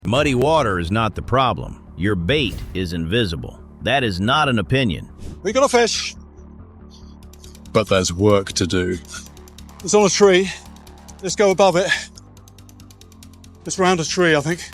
Muddy water is not the problem. Your bait is invisible. That is not an opinion. We got a fish. But there's work to do. It's on a tree. Let's go above it. It's round a tree, I think.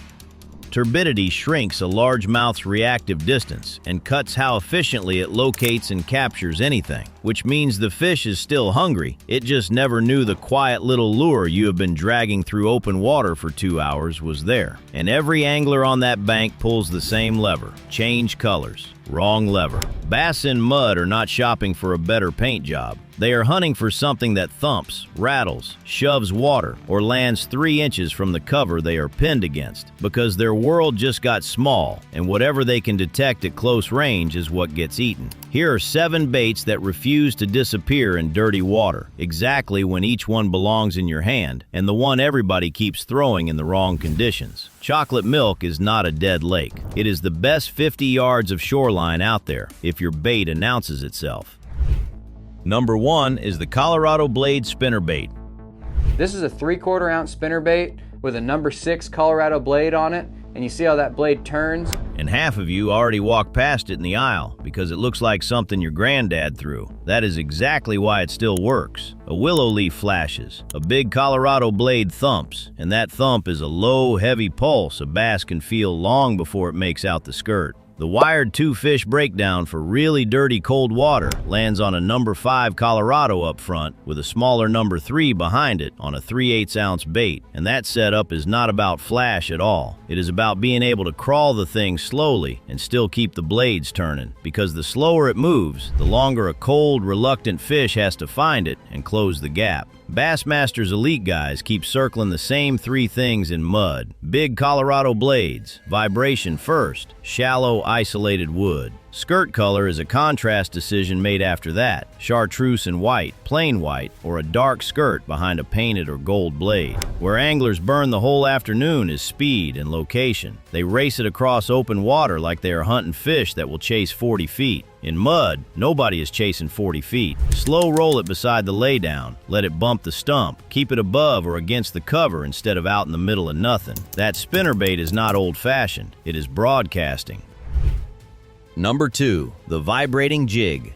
Turbidity shrinks a largemouth's reactive distance and cuts how efficiently it locates and captures anything, which means the fish is still hungry. It just never knew the quiet little lure you have been dragging through open water for 2 hours was there. And every angler on that bank pulls the same lever. Change colors. Wrong lever. Bass in mud are not shopping for a better paint job. They are hunting for something that thumps, rattles, shoves water, or lands 3 inches from the cover they are pinned against, because their world just got small, and whatever they can detect at close range is what gets eaten. Here are 7 baits that refuse to disappear in dirty water, exactly when each one belongs in your hand, and the one everybody keeps throwing in the wrong conditions. Chocolate milk is not a dead lake. It is the best 50 yards of shoreline out there, if your bait announces itself. Number 1 is the Colorado Blade spinnerbait. This is a 3/4 ounce spinnerbait with a number 6 Colorado blade on it, and you see how that blade turns? And half of you already walked past it in the aisle because it looks like something your granddad threw. That is exactly why it still works. A willow leaf flashes, a big Colorado blade thumps, and that thump is a low, heavy pulse a bass can feel long before it makes out the skirt. The wired 2-fish breakdown for really dirty cold water lands on a number 5 Colorado up front with a smaller number 3 behind it on a 3/8 ounce bait. And that setup is not about flash at all. It is about being able to crawl the thing slowly and still keep the blades turning, because the slower it moves, the longer a cold, reluctant fish has to find it and close the gap. Bassmaster's elite guys keep circling the same 3 things in mud. Big Colorado blades, vibration first, shallow isolated wood. Skirt color is a contrast decision made after that. Chartreuse and white, plain white, or a dark skirt behind a painted or gold blade. Where anglers burn the whole afternoon is speed and location. They race it across open water like they are hunting fish that will chase 40 feet. In mud, nobody is chasing 40 feet. Slow roll it beside the laydown. Let it bump the stump. Keep it above or against the cover instead of out in the middle of nothing. That spinnerbait is not old-fashioned. It is broadcasting. Number 2, the vibrating jig.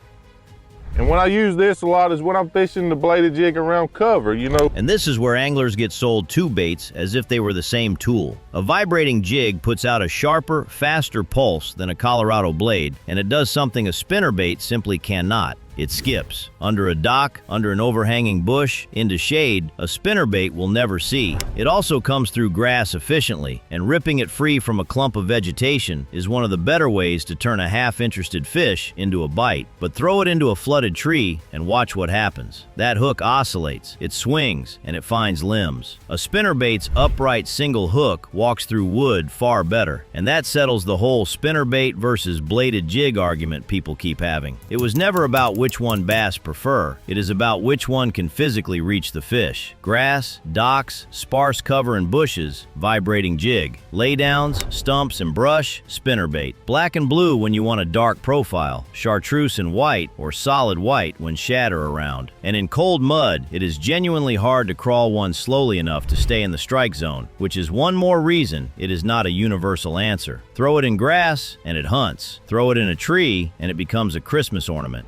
And when I use this a lot is when I'm fishing the bladed jig around cover, you know. And this is where anglers get sold 2 baits as if they were the same tool. A vibrating jig puts out a sharper, faster pulse than a Colorado blade, and it does something a spinnerbait simply cannot. It skips. Under a dock, under an overhanging bush, into shade, a spinnerbait will never see. It also comes through grass efficiently, and ripping it free from a clump of vegetation is one of the better ways to turn a half-interested fish into a bite. But throw it into a flooded tree and watch what happens. That hook oscillates, it swings, and it finds limbs. A spinnerbait's upright single hook walks through wood far better, and that settles the whole spinnerbait versus bladed jig argument people keep having. It was never about which one bass prefer. It is about which one can physically reach the fish. Grass, docks, sparse cover and bushes, vibrating jig. Laydowns, stumps and brush, spinnerbait. Black and blue when you want a dark profile. Chartreuse and white or solid white when shad are around. And in cold mud, it is genuinely hard to crawl one slowly enough to stay in the strike zone, which is one more reason it is not a universal answer. Throw it in grass and it hunts. Throw it in a tree and it becomes a Christmas ornament.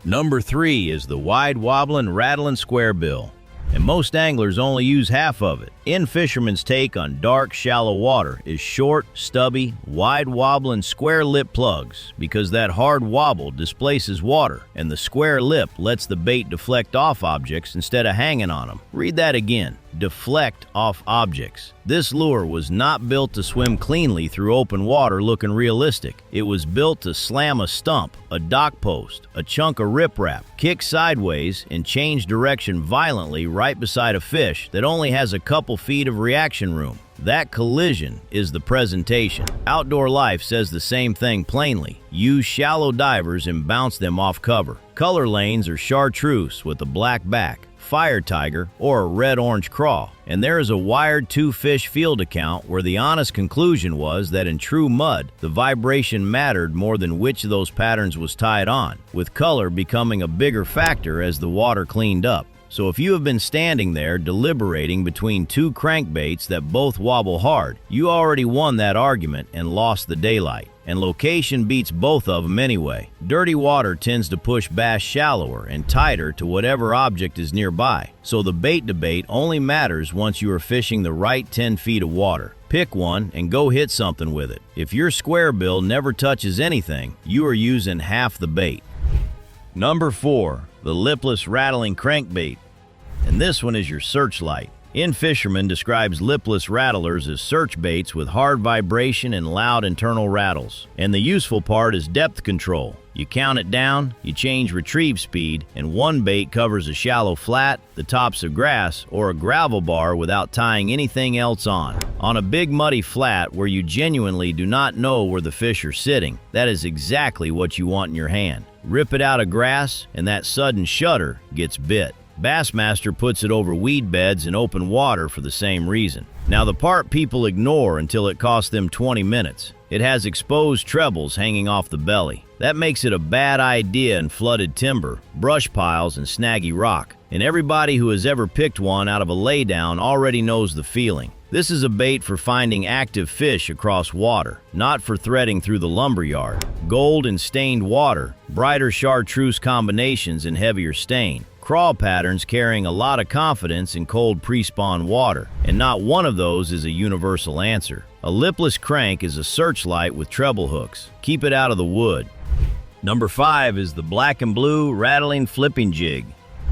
Number 3 is the wide wobbling, rattling squarebill. And most anglers only use half of it. In fishermen's take on dark, shallow water is short, stubby, wide wobbling square lip plugs, because that hard wobble displaces water and the square lip lets the bait deflect off objects instead of hanging on them. Read that again. Deflect off objects. This lure was not built to swim cleanly through open water looking realistic. It was built to slam a stump, a dock post, a chunk of riprap, kick sideways, and change direction violently right beside a fish that only has a couple feet of reaction room. That collision is the presentation. Outdoor Life says the same thing plainly. Use shallow divers and bounce them off cover. Color lanes are chartreuse with a black back, fire tiger, or a red-orange craw. And there is a wired 2-fish field account where the honest conclusion was that in true mud, the vibration mattered more than which of those patterns was tied on, with color becoming a bigger factor as the water cleaned up. So if you have been standing there deliberating between two crankbaits that both wobble hard, you already won that argument and lost the daylight. And location beats both of them anyway. Dirty water tends to push bass shallower and tighter to whatever object is nearby. So the bait debate only matters once you are fishing the right 10 feet of water. Pick one and go hit something with it. If your squarebill never touches anything, you are using half the bait. Number 4, the lipless rattling crankbait. And this one is your searchlight. InFisherman describes lipless rattlers as search baits with hard vibration and loud internal rattles. And the useful part is depth control. You count it down, you change retrieve speed, and one bait covers a shallow flat, the tops of grass, or a gravel bar without tying anything else on. On a big muddy flat where you genuinely do not know where the fish are sitting, that is exactly what you want in your hand. Rip it out of grass, and that sudden shudder gets bit. Bassmaster puts it over weed beds and open water for the same reason. Now the part people ignore until it costs them 20 minutes. It has exposed trebles hanging off the belly. That makes it a bad idea in flooded timber, brush piles, and snaggy rock. And everybody who has ever picked one out of a laydown already knows the feeling. This is a bait for finding active fish across water, not for threading through the lumberyard. Gold and stained water, brighter chartreuse combinations and heavier stain. Crawl patterns carrying a lot of confidence in cold pre-spawn water, and not one of those is a universal answer. A lipless crank is a searchlight with treble hooks. Keep it out of the wood. Number 5 is the black and blue rattling flipping jig.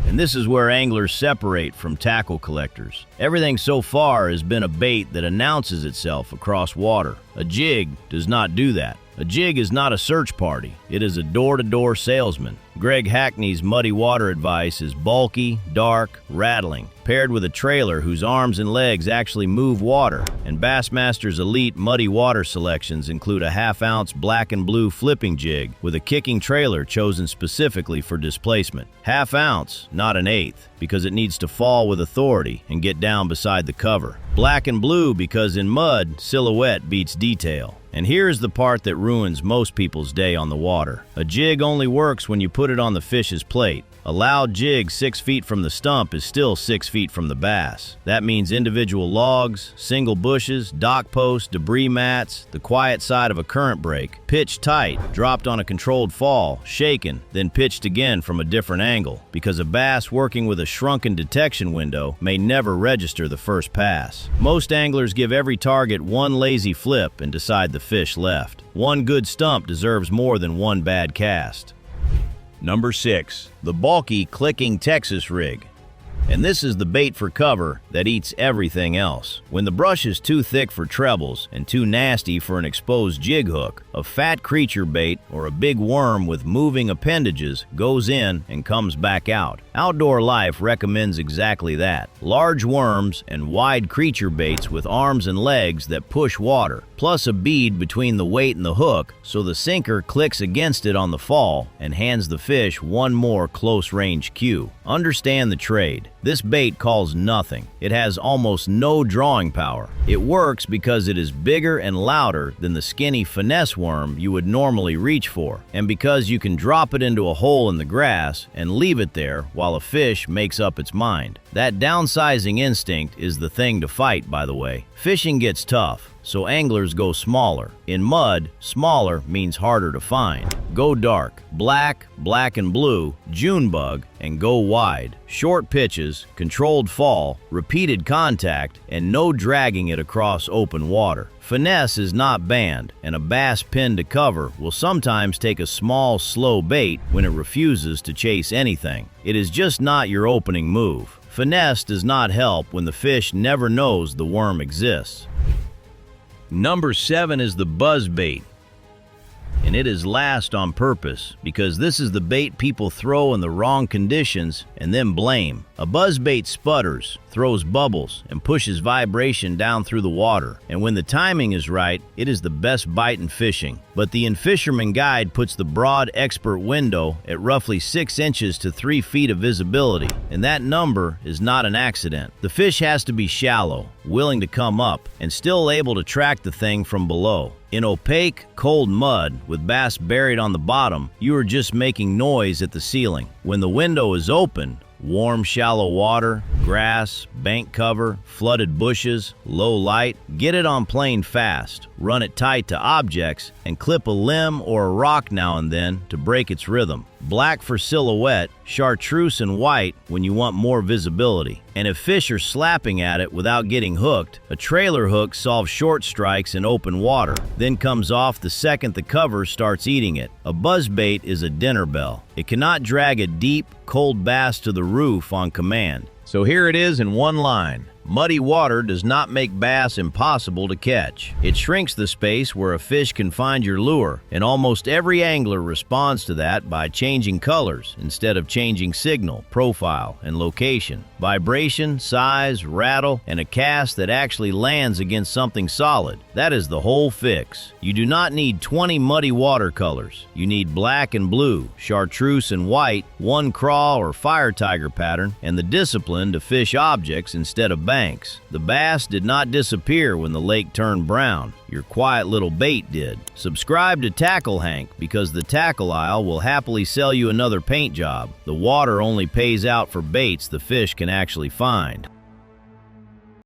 And this is where anglers separate from tackle collectors. Everything so far has been a bait that announces itself across water. A jig does not do that. A jig is not a search party. It is a door-to-door salesman. Greg Hackney's muddy water advice is bulky, dark, rattling, paired with a trailer whose arms and legs actually move water. And Bassmaster's elite muddy water selections include a half-ounce black and blue flipping jig with a kicking trailer chosen specifically for displacement. Half ounce, not an eighth, because it needs to fall with authority and get down beside the cover. Black and blue because in mud, silhouette beats detail. And here's the part that ruins most people's day on the water. A jig only works when you put it on the fish's plate. A loud jig 6 feet from the stump is still 6 feet from the bass. That means individual logs, single bushes, dock posts, debris mats, the quiet side of a current break, pitched tight, dropped on a controlled fall, shaken, then pitched again from a different angle, because a bass working with a shrunken detection window may never register the first pass. Most anglers give every target one lazy flip and decide the fish left. One good stump deserves more than one bad cast. Number 6, the bulky clicking Texas rig. And this is the bait for cover that eats everything else. When the brush is too thick for trebles and too nasty for an exposed jig hook, a fat creature bait or a big worm with moving appendages goes in and comes back out. Outdoor Life recommends exactly that. Large worms and wide creature baits with arms and legs that push water, plus a bead between the weight and the hook so the sinker clicks against it on the fall and hands the fish one more close-range cue. Understand the trade. This bait calls nothing. It has almost no drawing power. It works because it is bigger and louder than the skinny finesse worm you would normally reach for, and because you can drop it into a hole in the grass and leave it there while a fish makes up its mind. That downsizing instinct is the thing to fight, by the way. Fishing gets tough, so anglers go smaller. In mud, smaller means harder to find. Go dark, black, black and blue, June bug, and go wide. Short pitches, controlled fall, repeated contact, and no dragging it across open water. Finesse is not banned, and a bass pinned to cover will sometimes take a small, slow bait when it refuses to chase anything. It is just not your opening move. Finesse does not help when the fish never knows the worm exists. Number 7 is the buzzbait. And it is last on purpose because this is the bait people throw in the wrong conditions and then blame. A buzzbait sputters, throws bubbles, and pushes vibration down through the water. And when the timing is right, it is the best bite in fishing. But the InFisherman Guide puts the broad expert window at roughly 6 inches to 3 feet of visibility. And that number is not an accident. The fish has to be shallow, willing to come up, and still able to track the thing from below. In opaque, cold mud with bass buried on the bottom, you are just making noise at the ceiling. When the window is open, Warm, shallow water, grass, bank cover, flooded bushes, low light. Get it on plane fast. Run it tight to objects and clip a limb or a rock now and then to break its rhythm. Black for silhouette, chartreuse and white when you want more visibility. And if fish are slapping at it without getting hooked, a trailer hook solves short strikes in open water, then comes off the second the cover starts eating it. A buzzbait is a dinner bell. It cannot drag a deep, cold bass to the roof on command. So here it is in one line. Muddy water does not make bass impossible to catch. It shrinks the space where a fish can find your lure, and almost every angler responds to that by changing colors instead of changing signal, profile, and location. Vibration, size, rattle, and a cast that actually lands against something solid. That is the whole fix. You do not need 20 muddy watercolors. You need black and blue, chartreuse and white, one craw or fire tiger pattern, and the discipline to fish objects instead of banks. The bass did not disappear when the lake turned brown. Your quiet little bait did. Subscribe to Tackle Hank because the tackle aisle will happily sell you another paint job. The water only pays out for baits the fish can actually find.